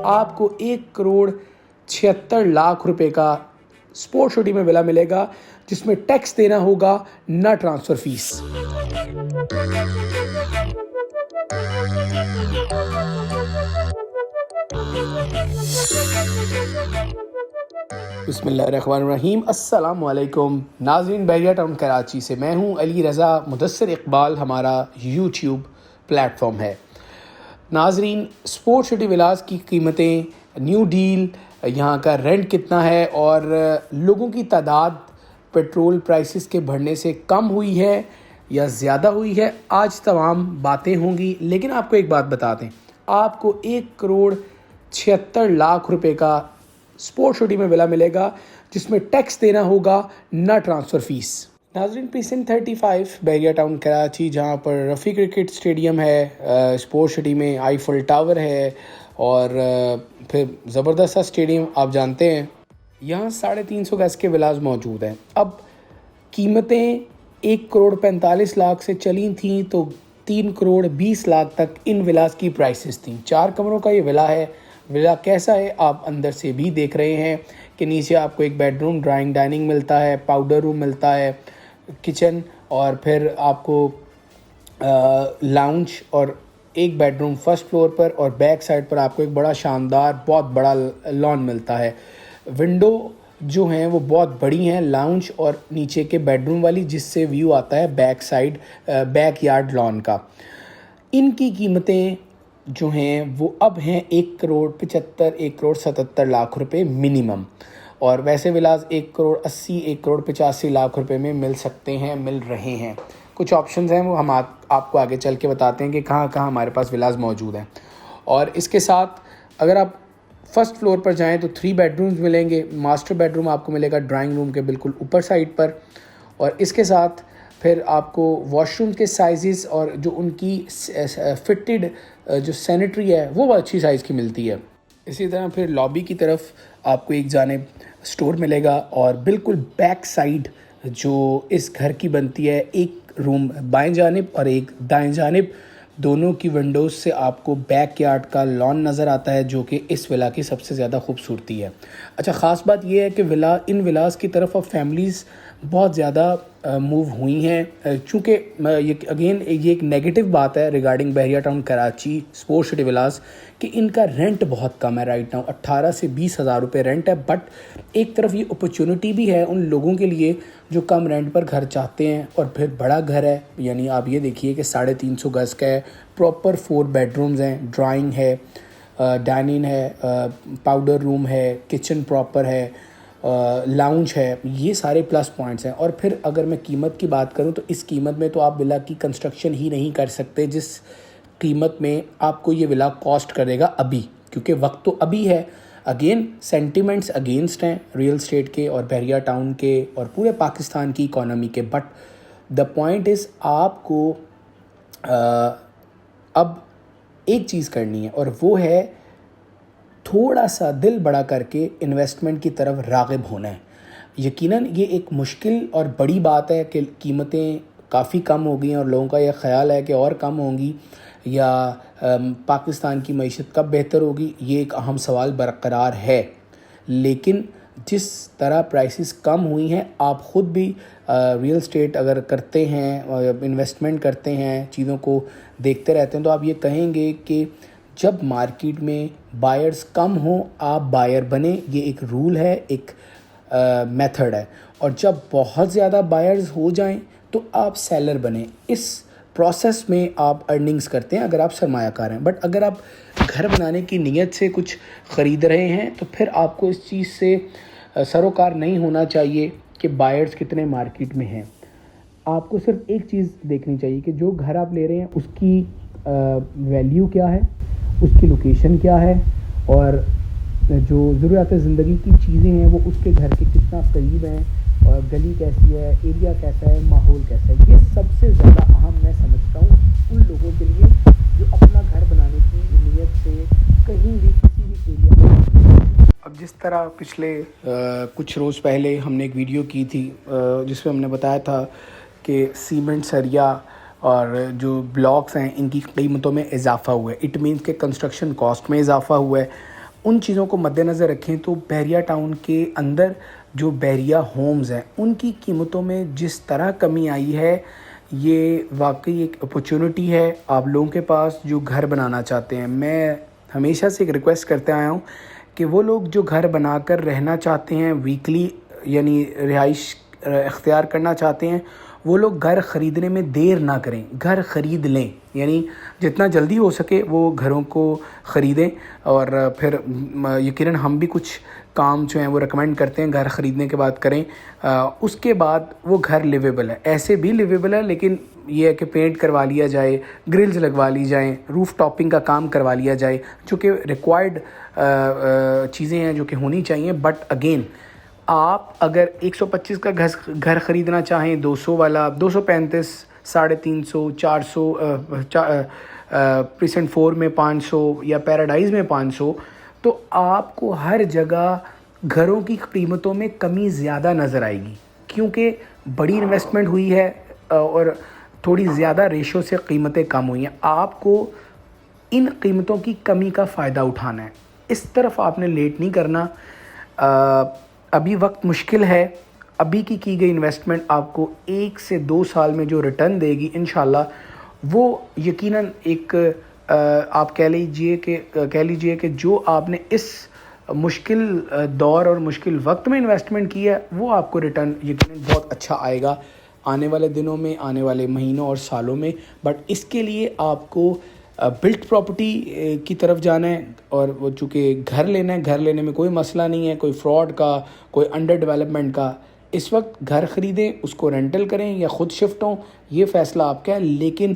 आपको 1,76,00,000 रुपए का स्पोर्ट्स सिटी में विला मिलेगा, जिसमें टैक्स देना होगा, ना ट्रांसफर फीस। बिस्मिल्लाहिर्रहमानिर्रहीम। अस्सलाम वालेकुम नाज़रीन, बहरिया टाउन कराची से मैं हूं अली रज़ा। मुदस्सिर इकबाल हमारा यूट्यूब प्लेटफॉर्म है। नाज़रीन, स्पोर्ट्स सिटी विलास की कीमतें, न्यू डील, यहाँ का रेंट कितना है और लोगों की तादाद पेट्रोल प्राइसेस के बढ़ने से कम हुई है या ज़्यादा हुई है, आज तमाम बातें होंगी। लेकिन आपको एक बात बता दें, आपको 1,76,00,000 रुपए का स्पोर्ट्स सिटी में विला मिलेगा, जिसमें टैक्स देना होगा, ना ट्रांसफ़र फ़ीस। नाज़रीन, पीसिन 35 बहरिया टाउन कराची, जहाँ पर रफ़ी क्रिकेट स्टेडियम है, स्पोर्ट्स सिटी में आईफल टावर है और फिर ज़बरदस्त सा स्टेडियम आप जानते हैं। यहाँ 350 गज़ के विलास मौजूद हैं। अब कीमतें 1,45,00,000 से चली थी तो 3,20,00,000 तक इन विलास की प्राइसेस थी। 4 कमरों का ये विला है। विला कैसा है आप अंदर से भी देख रहे हैं कि नीचे आपको एक बेडरूम, ड्राइंग, डाइनिंग मिलता है, पाउडर रूम मिलता है, किचन और फिर आपको लाउंज और एक बेडरूम फर्स्ट फ्लोर पर और बैक साइड पर आपको एक बड़ा शानदार बहुत बड़ा लॉन मिलता है। विंडो जो हैं वो बहुत बड़ी हैं, लाउंज और नीचे के बेडरूम वाली, जिससे व्यू आता है back side back yard lawn का। इनकी कीमतें जो हैं वो अब हैं 1,75,00,000 1,77,00,000 रुपए मिनिमम, और वैसे विलास 1,80,00,000 1,85,00,000 रुपए में मिल सकते हैं, मिल रहे हैं। कुछ ऑप्शंस हैं वो हम आपको आगे चल के बताते हैं कि कहाँ कहाँ हमारे पास विलास मौजूद हैं। और इसके साथ अगर आप फर्स्ट फ्लोर पर जाएं तो 3 बेडरूम्स मिलेंगे। मास्टर बेडरूम आपको मिलेगा ड्राइंग रूम के बिल्कुल ऊपर साइड पर, और इसके साथ फिर आपको वॉशरूम के साइज़ और जो उनकी फिटेड जो सैनिटरी है वो अच्छी साइज़ की मिलती है। इसी तरह फिर लॉबी की तरफ आपको एक जानिब स्टोर मिलेगा और बिल्कुल बैक साइड जो इस घर की बनती है, एक रूम बाएं जानिब और एक दाएं जानिब, दोनों की विंडोज़ से आपको बैक यार्ड का लॉन नज़र आता है, जो कि इस विला की सबसे ज़्यादा खूबसूरती है। अच्छा, ख़ास बात यह है कि इन विलास की तरफ अब फैमिलीज़ बहुत ज़्यादा मूव हुई हैं, चूँकि ये एक नेगेटिव बात है रिगार्डिंग बहरिया टाउन कराची स्पोर्ट्स सिटी विलास कि इनका रेंट बहुत कम है। राइट नाउ 18 से 20 हज़ार रुपये रेंट है। बट एक तरफ ये अपॉर्चुनिटी भी है उन लोगों के लिए जो कम रेंट पर घर चाहते हैं और फिर बड़ा घर है। यानी आप ये देखिए कि 350 गज़ का है, प्रॉपर 4 बेडरूम्स हैं, ड्राइंग है, डाइनिंग है, पाउडर रूम है, किचन प्रॉपर है, लाउंज है। ये सारे प्लस पॉइंट्स हैं। और फिर अगर मैं कीमत की बात करूं तो इस कीमत में तो आप विला की कंस्ट्रक्शन ही नहीं कर सकते जिस कीमत में आपको ये विला कॉस्ट करेगा अभी, क्योंकि वक्त तो अभी है। अगेन सेंटिमेंट्स अगेंस्ट हैं रियल स्टेट के और बहरिया टाउन के और पूरे पाकिस्तान की इकॉनमी के। बट द पॉइंट इज़ आपको अब एक चीज़ करनी है और वो है थोड़ा सा दिल बड़ा करके इन्वेस्टमेंट की तरफ राग़िब होना है। यकीनन ये एक मुश्किल और बड़ी बात है कि कीमतें काफ़ी कम हो गई हैं और लोगों का यह ख्याल है कि और कम होंगी या पाकिस्तान की मईशत कब बेहतर होगी, ये एक अहम सवाल बरकरार है। लेकिन जिस तरह प्राइसेस कम हुई हैं, आप ख़ुद भी रियल स्टेट अगर करते हैं, इन्वेस्टमेंट करते हैं, चीज़ों को देखते रहते हैं, तो आप ये कहेंगे कि जब मार्केट में बायर्स कम हों आप बायर बने। ये एक रूल है, एक मेथड है। और जब बहुत ज़्यादा बायर्स हो जाएं तो आप सेलर बने। इस प्रोसेस में आप अर्निंग्स करते हैं अगर आप सरमायाकार हैं। बट अगर आप घर बनाने की नीयत से कुछ ख़रीद रहे हैं तो फिर आपको इस चीज़ से सरोकार नहीं होना चाहिए कि बायर्स कितने मार्केट में हैं। आपको सिर्फ एक चीज़ देखनी चाहिए कि जो घर आप ले रहे हैं उसकी वैल्यू क्या है, उसकी लोकेशन क्या है और जो ज़रूरत ज़िंदगी की चीज़ें हैं वो उसके घर के कितना करीब हैं, और गली कैसी है, एरिया कैसा है, माहौल कैसा है। ये सबसे ज़्यादा अहम मैं समझता हूँ उन लोगों के लिए जो अपना घर बनाने की नीयत से कहीं भी किसी भी एरिया में। अब जिस तरह पिछले कुछ रोज़ पहले हमने एक वीडियो की थी जिसमें हमने बताया था कि सीमेंट सरिया और जो ब्लॉक्स हैं इनकी कीमतों में इजाफ़ा हुआ है। इट मीन्स के कंस्ट्रक्शन कॉस्ट में इजाफ़ा हुआ है। उन चीज़ों को मद्देनज़र रखें तो बहरिया टाउन के अंदर जो बहरिया होम्स हैं उनकी कीमतों में जिस तरह कमी आई है, ये वाकई एक अपॉर्चुनिटी है आप लोगों के पास जो घर बनाना चाहते हैं। मैं हमेशा से एक रिक्वेस्ट करते आया हूँ कि वो लोग जो घर बनाकर रहना चाहते हैं, वीकली यानी रिहाइश इख्तियार करना चाहते हैं, वो लोग घर ख़रीदने में देर ना करें, घर ख़रीद लें। यानी जितना जल्दी हो सके वो घरों को ख़रीदें। और फिर यकीनन हम भी कुछ काम जो हैं वो रेकमेंड करते हैं घर ख़रीदने के बाद करें। उसके बाद वो घर लिवेबल है, ऐसे भी लिवेबल है, लेकिन ये है कि पेंट करवा लिया जाए, ग्रिल्स लगवा ली जाएँ, रूफ़ टॉपिंग का काम करवा लिया जाए, जो कि रिक्वायर्ड चीज़ें हैं जो कि होनी चाहिए। बट अगेन आप अगर 125 का घर ख़रीदना चाहें, 200 वाला, 235, 350, 400, प्रीसेंट 4 में 500 या पैराडाइज़ में 500, तो आपको हर जगह घरों की कीमतों में कमी ज़्यादा नज़र आएगी, क्योंकि बड़ी इन्वेस्टमेंट हुई है और थोड़ी ज़्यादा रेशो से कीमतें कम हुई हैं। आपको इन कीमतों की कमी का फ़ायदा उठाना है, इस तरफ आपने लेट नहीं करना। अभी वक्त मुश्किल है, अभी की गई इन्वेस्टमेंट आपको 1 से 2 साल में जो रिटर्न देगी इंशाल्लाह, वो यकीनन एक आप कह लीजिए कि जो आपने इस मुश्किल दौर और मुश्किल वक्त में इन्वेस्टमेंट की है वो आपको रिटर्न यकीनन बहुत अच्छा आएगा आने वाले दिनों में, आने वाले महीनों और सालों में। बट इसके लिए आपको बिल्ट प्रॉपर्टी की तरफ जाना है। और वो चूँकि घर लेना है, घर लेने में कोई मसला नहीं है, कोई फ्रॉड का, कोई अंडर डेवलपमेंट का। इस वक्त घर ख़रीदें, उसको रेंटल करें या ख़ुद शिफ्ट हों, ये फ़ैसला आपका है। लेकिन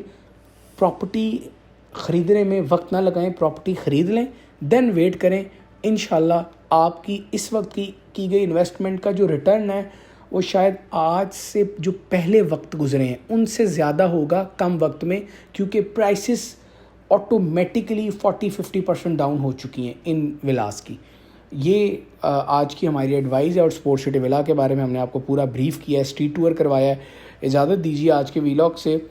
प्रॉपर्टी ख़रीदने में वक्त ना लगाएं, प्रॉपर्टी ख़रीद लें, देन वेट करें। इंशाल्लाह आपकी इस वक्त की गई इन्वेस्टमेंट का जो रिटर्न है वो शायद आज से जो पहले वक्त गुजरे हैं उनसे ज़्यादा होगा कम वक्त में, क्योंकि प्राइसेस ऑटोमेटिकली 40-50% डाउन हो चुकी हैं इन विलास की। ये आज की हमारी एडवाइस है। और स्पोर्ट्स सिटी विला के बारे में हमने आपको पूरा ब्रीफ़ किया है, स्ट्रीट टूर करवाया है। इजाज़त दीजिए आज के व्लॉग से।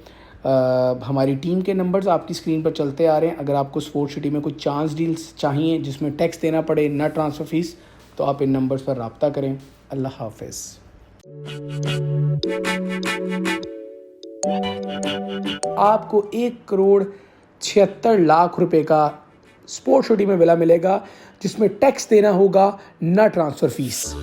हमारी टीम के नंबर्स आपकी स्क्रीन पर चलते आ रहे हैं। अगर आपको स्पोर्ट्स सिटी में कुछ चांस डील्स चाहिए जिसमें टैक्स देना पड़े, ना ट्रांसफ़र फ़ीस, तो आप इन नंबर्स पर रब्ता करें। अल्लाह हाफ़िज़। आपको 1,76,00,000 रुपए का स्पोर्ट्स सिटी में विला मिलेगा जिसमें टैक्स देना होगा, ना ट्रांसफ़र फ़ीस।